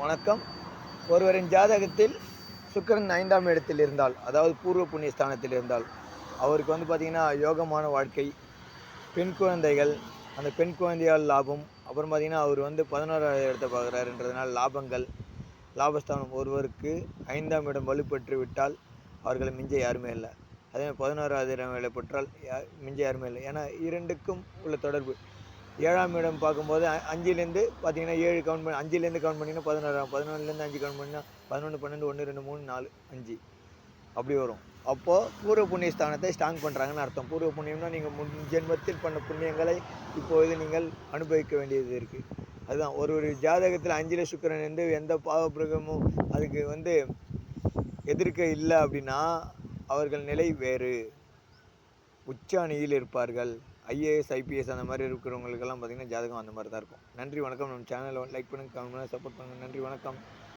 வணக்கம். ஒருவரின் ஜாதகத்தில் சுக்கிரன் 5ஆம் இடத்தில் இருந்தால், அதாவது பூர்வ புண்ணிய ஸ்தானத்தில் இருந்தால், அவருக்கு பார்த்தீங்கன்னா, யோகமான வாழ்க்கை, பெண் குழந்தைகள், அந்த பெண் குழந்தையால் லாபம். அப்புறம் பார்த்தீங்கன்னா, அவர் 11வது இடத்த பார்க்குறாருன்றதுனால லாபங்கள், லாபஸ்தானம். ஒருவருக்கு 5ஆம் இடம் வலுப்பெற்று விட்டால், அவர்களை மிஞ்ச யாருமே இல்ல. அதேமாதிரி 11வது இடம் வலுப்பெற்றால் மிஞ்ச யாருமே இல்லை. ஏன்னா 2க்கும் உள்ள தொடர்பு. 7ஆம் இடம் பார்க்கும்போது 5லேருந்து பார்த்தீங்கன்னா 7 கவுண்ட் பண்ணி 5லேருந்து கவுண்ட் பண்ணிங்கன்னா 11 11லேருந்து 5 கவுண்ட் பண்ணினா 11, 12, 1, 2, 3, 4, 5 அப்படி வரும். அப்போது பூர்வ புண்ணிய ஸ்தானத்தை ஸ்ட்ராங் பண்ணுறாங்கன்னு அர்த்தம். பூர்வ புண்ணியம்னா நீங்கள் முன் ஜென்மத்தில் பண்ண புண்ணியங்களை இப்பொழுது நீங்கள் அனுபவிக்க வேண்டியது இருக்குது. அதுதான் ஒரு ஜாதகத்தில் 5ல் சுக்கிரன் இருந்து எந்த பாவபிரகமும் அதுக்கு எதிர்க்க இல்லை அப்படின்னா அவர்கள் நிலை வேறு. உச்ச அணியில் இருப்பார்கள். ஐஏஎஸ், ஐபிஎஸ் அந்த மாதிரி இருக்கிறவங்களுக்கெல்லாம் பார்த்தீங்கன்னா ஜாதகம் அந்த மாதிரி தான் இருக்கும். நன்றி, வணக்கம். நம்ம சேனலை லைக் பண்ணுங்கள், கமெண்ட் பண்ணுங்கள், சப்போர்ட் பண்ணுங்கள். நன்றி, வணக்கம்.